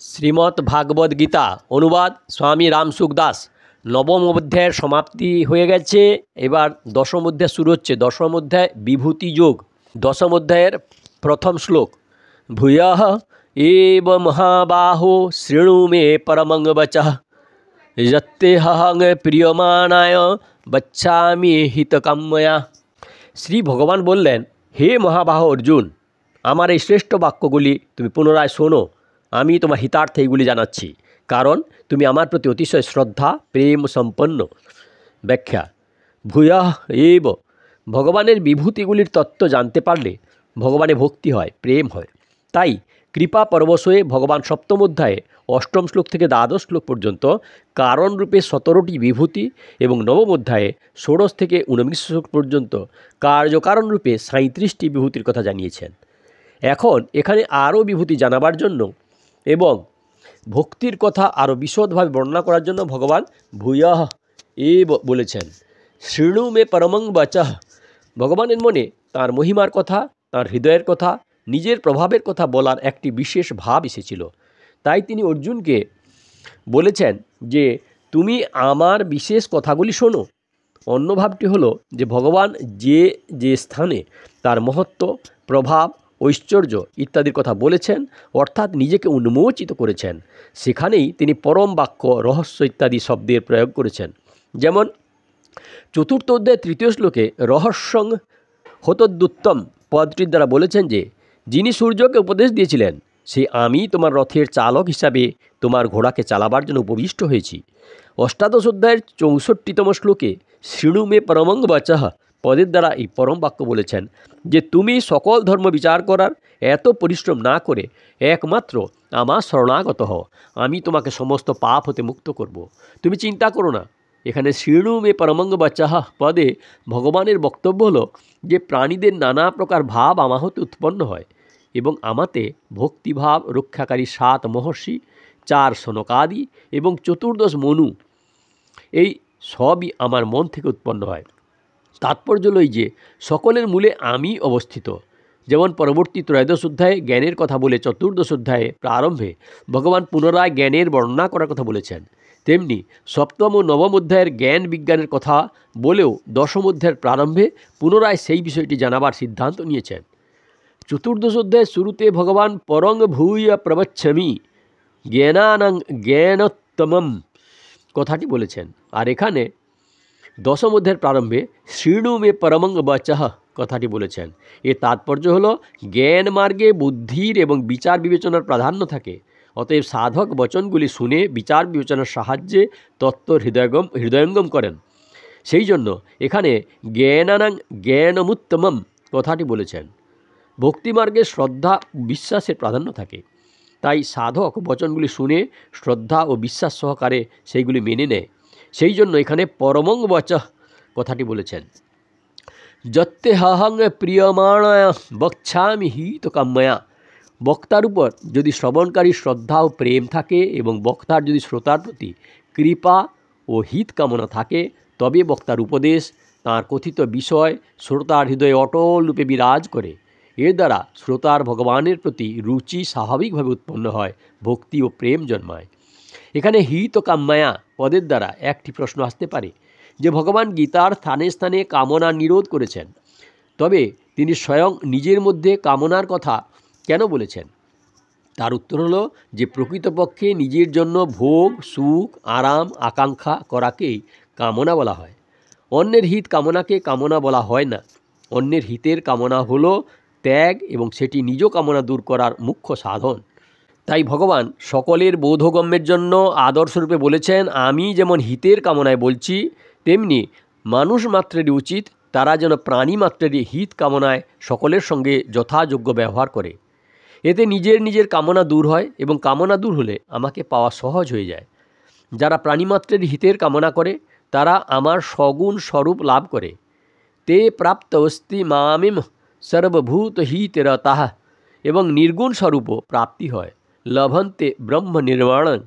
শ্রীমদ্ ভাগবত গীতা অনুবাদ স্বামী রামসুখ দাস। নবম অধ্যায়ের সমাপ্তি হয়ে গেছে, এবার দশম অধ্যায় শুরু হচ্ছে। দশম অধ্যায় বিভূতি যোগ। দশম অধ্যায়ের প্রথম শ্লোক। ভূয়ঃ এব মহাবাহো শৃণু মে পরমং বচঃ যত্তেহং প্রিয়মাণায় বচ্ছামি হিতকাম্যয়া। শ্রী ভগবান বললেন, হে মহাবাহ অর্জুন, আমার এই শ্রেষ্ঠ বাক্যগুলি তুমি পুনরায় শোনো। আমি তোমার হিতার্থে এইগুলি জানাচ্ছি, কারণ তুমি আমার প্রতি অতিশয় শ্রদ্ধা প্রেম সম্পন্ন। ব্যাখ্যা। ভূয়ঃ এব, ভগবানের বিভূতিগুলির তত্ত্ব জানতে পারলে ভগবানে ভক্তি হয়, প্রেম হয়। তাই কৃপা পরবশ হয়ে ভগবান সপ্তম অধ্যায়ে অষ্টম শ্লোক থেকে দ্বাদশ শ্লোক পর্যন্ত কারণরূপে 17টি বিভূতি এবং নবম অধ্যায়ে 16 থেকে 19 শ্লোক পর্যন্ত কার্যকারণরূপে 37টি বিভূতির কথা জানিয়েছেন। এখন এখানে আরও বিভূতি জানাবার জন্য এবং ভক্তির কথা আরও বিশদভাবে বর্ণনা করার জন্য ভগবান ভূয়ঃ এব বলেছেন। শৃণু মে পরমং বচঃ, ভগবানের মনে তাঁর মহিমার কথা, তাঁর হৃদয়ের কথা, নিজের প্রভাবের কথা বলার একটি বিশেষ ভাব এসেছিল। তাই তিনি অর্জুনকে বলেছেন যে তুমি আমার বিশেষ কথাগুলি শোনো। অন্য ভাবটি হলো যে ভগবান যে যে স্থানে তার মহত্ব, প্রভাব, ঐশ্বর্য ইত্যাদির কথা বলেছেন, অর্থাৎ নিজেকে উন্মোচিত করেছেন, সেখানেই তিনি পরম বাক্য, রহস্য ইত্যাদি শব্দের প্রয়োগ করেছেন। যেমন চতুর্থ অধ্যায় তৃতীয় শ্লোকে রহস্যং হতোদ্যুত্তম পদটির দ্বারা বলেছেন যে যিনি সূর্যকে উপদেশ দিয়েছিলেন, সে আমি তোমার রথের চালক হিসাবে তোমার ঘোড়াকে চালাবার জন্য উপবিষ্ট হয়েছি। অষ্টাদশ অধ্যায়ের 64তম শ্লোকে শৃণু মে পরমং বচঃ পদের দ্বারা এই পরম বাক্য বলেছেন যে তুমি সকল ধর্ম বিচার করার এত পরিশ্রম না করে একমাত্র আমার শরণাগত হও, আমি তোমাকে সমস্ত পাপ হতে মুক্ত করব। তুমি চিন্তা করো না। এখানে শৃণু মে পরমং বচঃ পদে ভগবানের বক্তব্য হলো যে প্রাণীদের নানা প্রকার ভাব আমা হতে উৎপন্ন হয় এবং আমাতে ভক্তিভাব রক্ষাকারী 7 মহর্ষি, 4 সনকাদি এবং 14 মনু, এই সবই আমার মন থেকে উৎপন্ন হয়। তাৎপর্য হলো যে সকলের মূলে আমি অবস্থিত। যেমন পরবর্তী ত্রয়োদশ অধ্যায়ে জ্ঞানের কথা বলে 14দশ অধ্যায়ে প্রারম্ভে ভগবান পুনরায় জ্ঞানের বর্ণনা করার কথা বলেছেন, তেমনি সপ্তম ও নবম অধ্যায়ের জ্ঞান বিজ্ঞানের কথা বলেও দশম অধ্যায়ের প্রারম্ভে পুনরায় সেই বিষয়টি জানাবার সিদ্ধান্ত নিয়েছেন। চতুর্দশ অধ্যায়ের শুরুতে ভগবান পরং ভূয় প্রবচ্ছামি জ্ঞানানাং জ্ঞানোত্তমম কথাটি বলেছেন, আর এখানে দশম অধ্যায়ের প্রারম্ভে শৃণু মে পরমং বচঃ কথাটি বলেছেন। এর তাৎপর্য হলো জ্ঞান মার্গে বুদ্ধির এবং বিচার বিবেচনার প্রাধান্য থাকে। অতএব সাধক বচনগুলি শুনে বিচার বিবেচনার সাহায্যে তত্ত্বর হৃদয়ঙ্গম করেন। সেই জন্য এখানে জ্ঞানানাং জ্ঞানমুত্তমম কথাটি বলেছেন। ভক্তিমার্গে শ্রদ্ধা ও বিশ্বাসের প্রাধান্য থাকে। তাই সাধক বচনগুলি শুনে শ্রদ্ধা ও বিশ্বাস সহকারে সেইগুলি মেনে নেয়। সেই জন্য এখানে পরমং বচঃ কথাটি বলেছেন। যত্তেহং প্রিয়মাণায় বক্ষ্যামি হিতকাম্যয়া, বক্তার উপর যদি শ্রবণকারী শ্রদ্ধা ও প্রেম থাকে এবং বক্তার যদি শ্রোতার প্রতি কৃপা ও হিত কামনা থাকে, তবে বক্তার উপদেশ, তাঁর কথিত বিষয় শ্রোতার হৃদয়ে অটল রূপে বিরাজ করে। এর দ্বারা শ্রোতার ভগবানের প্রতি রুচি স্বাভাবিকভাবে উৎপন্ন হয়, ভক্তি ও প্রেম জন্মায়। এখানে হিত কাম্যয়া পদের দ্বারা একটি প্রশ্ন আসতে পারে যে ভগবান গীতার স্থানে স্থানে কামনা নিরোধ করেছেন, তবে তিনি স্বয়ং নিজের মধ্যে কামনার কথা কেন বলেছেন? তার উত্তর হলো যে প্রকৃতপক্ষে নিজের জন্য ভোগ, সুখ, আরাম আকাঙ্ক্ষা করাকেই কামনা বলা হয়। অন্যের হিত কামনাকে কামনা বলা হয় না। অন্যের হিতের কামনা হলো ত্যাগ এবং সেটি নিজ কামনা দূর করার মুখ্য সাধন। তাই ভগবান সকলের বোধগম্যের জন্য আদর্শরূপে বলেছেন, আমি যেমন হিতের কামনায় বলছি, তেমনি মানুষ মাত্রেরই উচিত তারা যেন প্রাণী মাত্রেরই হিত কামনায় সকলের সঙ্গে যথাযোগ্য ব্যবহার করে। এতে নিজের নিজের কামনা দূর হয় এবং কামনা দূর হলে আমাকে পাওয়া সহজ হয়ে যায়। যারা প্রাণীমাত্রের হিতের কামনা করে তারা আমার সগুণ স্বরূপ লাভ করে। তে প্রাপ্ত অস্তি মামিম সর্বভূত হিতেরতাহ, এবং নির্গুণ স্বরূপও প্রাপ্তি হয়। লভন্তে ব্রহ্ম নির্মাণং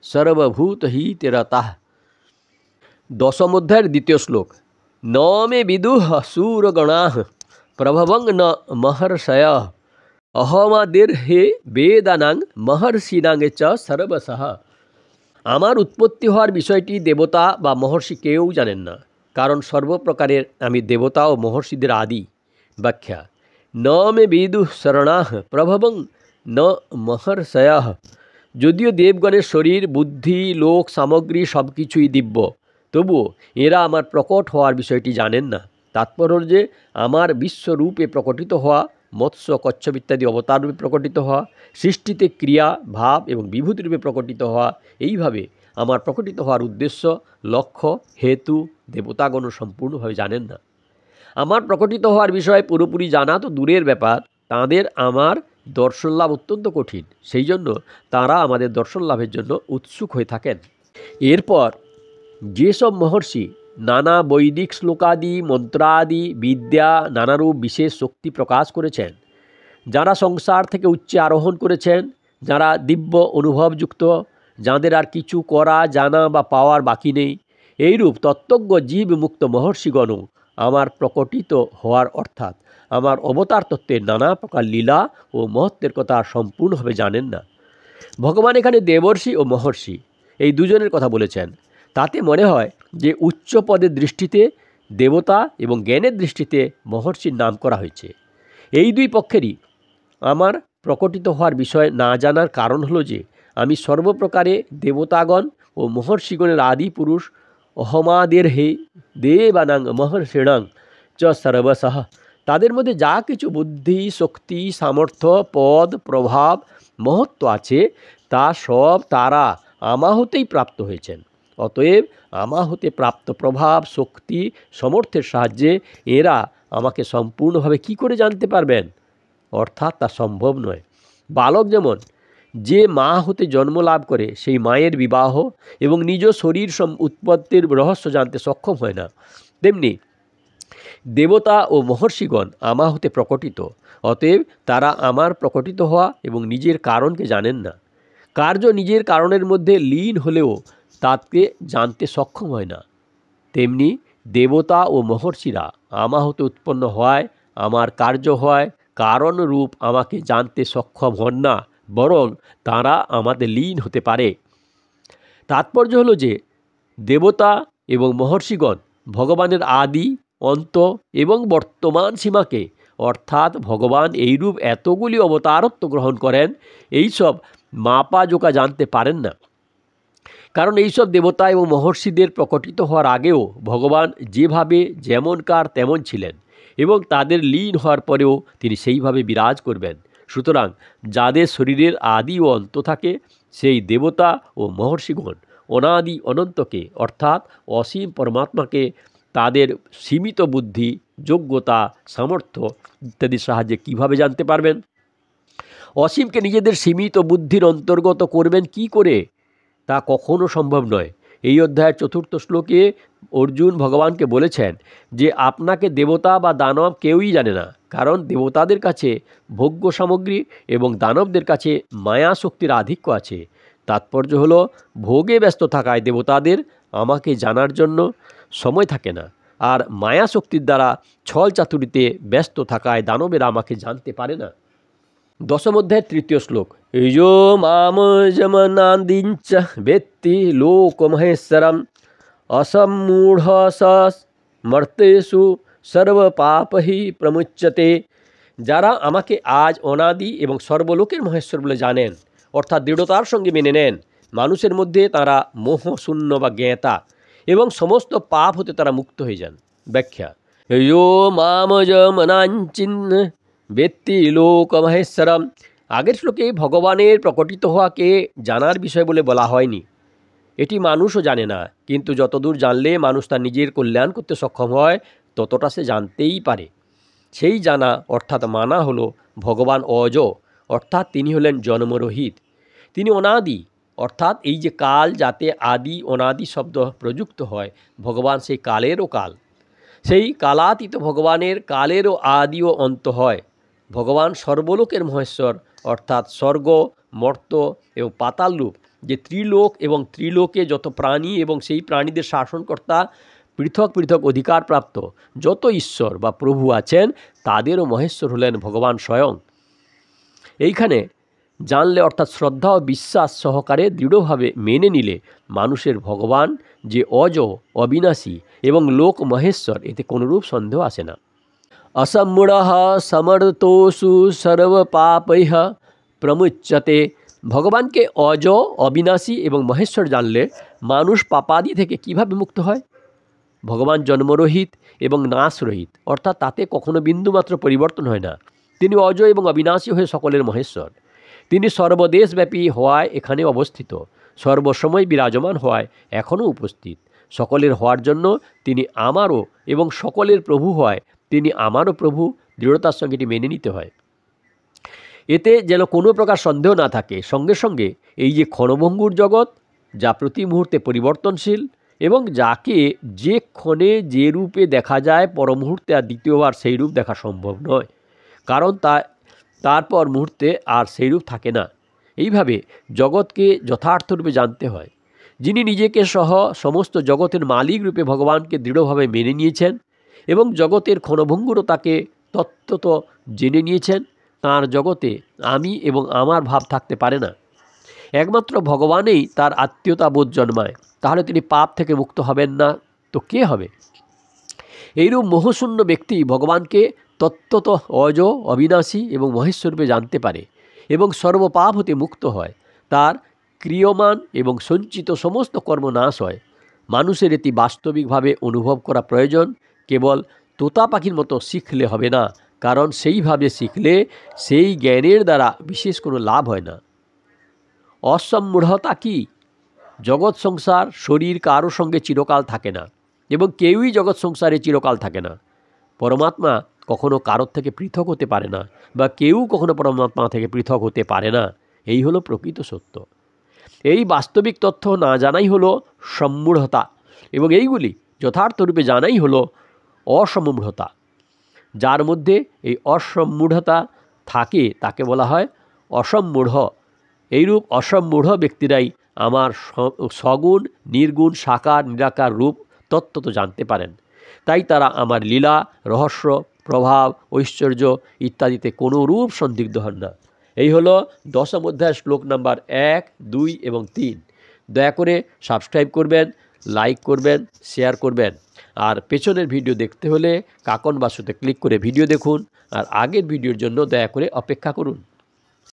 সর্বভূত হিতেরতাহ। দশম অধ্যায়ের দ্বিতীয় শ্লোক। ন মে বিদুঃ সুরগণাঃ প্রভবং ন মহর্ষয়ঃ অহমাদের হে বেদানাং মহর্ষিনাং চ সর্বসহ। আমার উৎপত্তি হওয়ার বিষয়টি দেবতা বা মহর্ষি কেউ জানেন না, কারণ সর্বপ্রকারের আমি দেবতা ও মহর্ষিদের আদি। ব্যাখ্যা: ন মে বিদুঃ শরণাঃ প্রভবং ন মহর্ষয়ঃ। যদিও দেবগণের শরীর, বুদ্ধি, লোক, সামগ্রী সব কিছুই দিব্য, তবুও এরা আমার প্রকট হওয়ার বিষয়টি জানেন না। তাৎপর্য হল যে আমার বিশ্বরূপে প্রকটিত হওয়া, মৎস্য, কচ্ছপ ইত্যাদি অবতার রূপে প্রকটিত হওয়া, সৃষ্টিতে ক্রিয়া, ভাব এবং বিভূতি রূপে প্রকটিত হওয়া, এইভাবে আমার প্রকটিত হওয়ার উদ্দেশ্য, লক্ষ্য, হেতু দেবতাগণ সম্পূর্ণভাবে জানেন না। আমার প্রকটিত হওয়ার বিষয়ে পুরোপুরি জানা তো দূরের ব্যাপার, তাঁদের আমার দর্শন লাভ অত্যন্ত কঠিন। সেই জন্য তাঁরা আমাদের দর্শন লাভের জন্য উৎসুক হয়ে থাকেন। এরপর যেসব মহর্ষি নানা বৈদিক শ্লোকাদি, মন্ত্রাদি, বিদ্যা, নানারূপ বিশেষ শক্তি প্রকাশ করেছেন, যারা সংসার থেকে উচ্চে আরোহণ করেছেন, যারা দিব্য অনুভবযুক্ত, যাদের আর কিছু করা, জানা বা পাওয়ার বাকি নেই, এইরূপ তত্ত্বজ্ঞ জীব মুক্ত মহর্ষিগণও আমার প্রকটিত হওয়ার অর্থাৎ আমার অবতার তত্ত্বের নানা প্রকার লীলা ও মহত্বের কথা সম্পূর্ণভাবে জানেন না। ভগবান এখানে দেবর্ষি ও মহর্ষি এই দুজনের কথা বলেছেন। তাতে মনে হয় যে উচ্চ পদের দৃষ্টিতে দেবতা এবং জ্ঞানের দৃষ্টিতে মহর্ষির নাম করা হয়েছে। এই দুই পক্ষেরই আমার প্রকটিত হওয়ার বিষয় না জানার কারণ হলো যে আমি সর্বপ্রকারে দেবতাগণ ও মহর্ষিগণের আদি পুরুষ অহমাদের হে দেবানাং মহর্ষিণাং চ সর্বসহ। তাদের মধ্যে যা কিছু বুদ্ধি, শক্তি, সামর্থ্য, পদ, প্রভাব, মহত্ব আছে, তা সব তারা আমা হতেই প্রাপ্ত হয়েছেন। অতএব আমা হতে প্রাপ্ত প্রভাব, শক্তি, সামর্থ্যের সাহায্যে এরা আমাকে সম্পূর্ণভাবে কি করে জানতে পারবেন? অর্থাৎ তা সম্ভব নয়। বালক যেমন যে মা হতে জন্ম লাভ করে সেই মায়ের বিবাহ এবং নিজ শরীর উৎপত্তির রহস্য জানতে সক্ষম হয় না, তেমনি দেবতা ও মহর্ষিগণ আমা হতে প্রকটিত। অতএব তারা আমার প্রকটিত হওয়া এবং নিজের কারণকে জানেন না। কার্য নিজের কারণের মধ্যে লীন হলেও তাকে জানতে সক্ষম হয় না। তেমনি দেবতা ও মহর্ষিরা আমা হতে উৎপন্ন হওয়ায় আমার কার্য হয় কারণ রূপ আমাকে জানতে সক্ষম হন না, বরং তারা আমাদের লীন হতে পারে। তাৎপর্য হলো যে দেবতা এবং মহর্ষিগণ ভগবানের আদি, অন্ত এবং বর্তমান সীমাকে, অর্থাৎ ভগবান এইরূপ এতগুলি অবতারত্ব গ্রহণ করেন, এইসব মাপা জোকা জানতে পারেন না। কারণ এইসব দেবতা এবং মহর্ষিদের প্রকটিত হওয়ার আগেও ভগবান যেভাবে যেমনকার তেমন ছিলেন এবং তাদের লীন হওয়ার পরেও তিনি সেইভাবে বিরাজ করবেন। সুতরাং যাদের শরীরের আদি ও অন্ত থাকে, সেই দেবতা ও মহর্ষিগণ অনাদি অনন্তকে, অর্থাৎ অসীম পরমাত্মাকে তাদের সীমিত বুদ্ধি, যোগ্যতা, সামর্থ্য ইত্যাদির সাহায্যে কিভাবে জানতে পারবেন? অসীমকে নিজেদের সীমিত বুদ্ধির অন্তর্গত করবেন কি করে? তা কখনো সম্ভব নয়। এই অধ্যায়ের 4র্থ শ্লোকে অর্জুন ভগবানকে বলেছেন যে আপনাকে দেবতা বা দানব কেউই জানে না, কারণ দেবতাদের কাছে ভোগ্য সামগ্রী এবং দানবদের কাছে মায়া শক্তির আধিক্য আছে। তাৎপর্য হলো ভোগে ব্যস্ত থাকায় দেবতাদের আমাকে জানার জন্য সময় থাকে না, আর মায়া শক্তির দ্বারা ছল চাতুরিতে ব্যস্ত থাকায় দানবেরা আমাকে জানতে পারে না। 10ম অধ্যায়ের 3য় শ্লোক। যো মাম যমনাদিঞ্চ বেত্তি লোকমহেশ্বরম অসম্মূঢ় মর্তেষু সর্বপাপহি প্রমুচ্যতে। যারা আমাকে আজ অনাদি এবং সর্বলোকের মহেশ্বর বলে জানেন, অর্থাৎ দৃঢ়তার সঙ্গে মেনে নেন, মানুষের মধ্যে তারা মোহশূন্য বা জ্ঞাতা এবং সমস্ত পাপ হতে তারা মুক্ত হয়ে যান। ব্যাখ্যা: যো মাম যমনাঞ্চিন্ন বেত্তি লোকমহেশ্বরম। আগের শ্লোকে ভগবানের প্রকটিত হওয়াকে জানার বিষয় বলে বলা হয়নি। এটি মানুষও জানে না, কিন্তু যতদূর জানলে মানুষ তার নিজের কল্যাণ করতে সক্ষম হয় ততটা সে জানতেই পারে। সেই জানা অর্থাৎ মানা হলো ভগবান অজ, অর্থাৎ তিনি হলেন জন্মরহিত। তিনি অনাদি, অর্থাৎ এই যে কাল, যাতে আদি অনাদি শব্দ প্রযুক্ত হয়, ভগবান সেই কালেরও কাল। সেই কালাতীত ভগবানের কালেরও আদি ও অন্ত হয়। ভগবান সর্বলোকের মহেশ্বর, অর্থাৎ স্বর্গ, মর্ত এবং পাতাল রূপ, যে ত্রিলোক এবং ত্রিলোকে যত প্রাণী এবং সেই প্রাণীদের শাসনকর্তা, পৃথক পৃথক অধিকারপ্রাপ্ত যত ঈশ্বর বা প্রভু আছেন, তাদেরও মহেশ্বর হলেন ভগবান স্বয়ং। এইখানে জানলে অর্থাৎ শ্রদ্ধা ও বিশ্বাস সহকারে দৃঢ়ভাবে মেনে নিলে মানুষের ভগবান যে অজ, অবিনাশী এবং লোক মহেশ্বর, এতে কোনোরূপ সন্দেহ আসে না। অসম্মূঢ় সমর্থোষু সর্বপাপৈঃ প্রমুচ্যতে। ভগবানকে অজ, অবিনাশী এবং মহেশ্বর জানলে মানুষ পাপাদি থেকে কিভাবে মুক্ত হয়? ভগবান জন্মরহিত এবং নাশরহিত, অর্থাৎ তাতে কখনো বিন্দুমাত্র পরিবর্তন হয় না। তিনি অজ এবং অবিনাশী হয়ে সকলের মহেশ্বর। তিনি সর্বদেশব্যাপী হওয়ায় এখানে অবস্থিত, সর্বসময় বিরাজমান হওয়ায় এখনও উপস্থিত। সকলের হওয়ার জন্য তিনি আমারও এবং সকলের প্রভু হওয়ায় তিনি আমারও প্রভু, দৃঢ়তার সঙ্গে এটি মেনে নিতে হয়। এতে যেন কোনো প্রকার সন্দেহ না থাকে। সঙ্গে সঙ্গে এই যে ক্ষণভঙ্গুর জগৎ, যা প্রতি মুহূর্তে পরিবর্তনশীল এবং যাকে যে ক্ষণে যে রূপে দেখা যায়, পর মুহূর্তে আর দ্বিতীয়বার সেই রূপ দেখা সম্ভব নয়, কারণ তারপর মুহূর্তে আর সেই রূপ থাকে না। এইভাবে জগৎকে যথার্থরূপে জানতে হয়। যিনি নিজেকে সহ সমস্ত জগতের মালিক রূপে ভগবানকে দৃঢ়ভাবে মেনে নিয়েছেন এবং জগতের ক্ষণভঙ্গুরতাকে তত্ত্বত জেনে নিয়েছেন, তাঁর জগতে আমি এবং আমার ভাব থাকতে পারে না। একমাত্র ভগবানেই তার আত্মীয়তা বোধ জন্মায়। তাহলে তিনি পাপ থেকে মুক্ত হবেন না তো কে হবে? এইরূপ মোহশূন্য ব্যক্তি ভগবানকে তত্ত্বত অজ, অবিনাশী এবং মহেশ্বরূপে জানতে পারে এবং সর্বপাপ হতে মুক্ত হয়। তার ক্রিয়মান এবং সঞ্চিত সমস্ত কর্ম নাশ হয়। মানুষের এটি বাস্তবিকভাবে অনুভব করা প্রয়োজন। কেবল তোতা পাখির মতো শিখলে হবে না, কারণ সেইভাবে শিখলে সেই জ্ঞানের দ্বারা বিশেষ কোনো লাভ হয় না। অসম্মূঢ়তা কি? জগৎ সংসার শরীর কারো সঙ্গে চিরকাল থাকে না এবং কেউই জগৎ সংসারে চিরকাল থাকে না। পরমাত্মা কখনো কারোর থেকে পৃথক হতে পারে না বা কেউ কখনো পরমাত্মা থেকে পৃথক হতে পারে না। এই হলো প্রকৃত সত্য। এই বাস্তবিক তথ্য না জানাই হলো সম্মূঢ়তা এবং এইগুলি যথার্থরূপে জানাই হলো অসম্মূঢ়তা। যার মধ্যে এই অসম্মূঢ়তা থাকে তাকে বলা হয় অসম্মূঢ়। এইরূপ অসম্মূঢ় ব্যক্তিরাই আমার সগুণ, নির্গুণ, সাকার, নিরাকার রূপ তত্ত্বত জানতে পারেন। তাই তারা আমার লীলা, রহস্য, প্রভাব, ঐশ্বর্য ইত্যাদিতে কোনো রূপ সন্দিগ্ধ হন না। এই হলো দশম অধ্যায় শ্লোক নাম্বার 1, 2 এবং 3। দয়া করে সাবস্ক্রাইব করবেন, লাইক করবেন, শেয়ার করবেন। আর পেছনের ভিডিও দেখতে হলে কাকন বাক্সতে ক্লিক করে ভিডিও দেখুন আর আগের ভিডিওর জন্য দয়া করে অপেক্ষা করুন।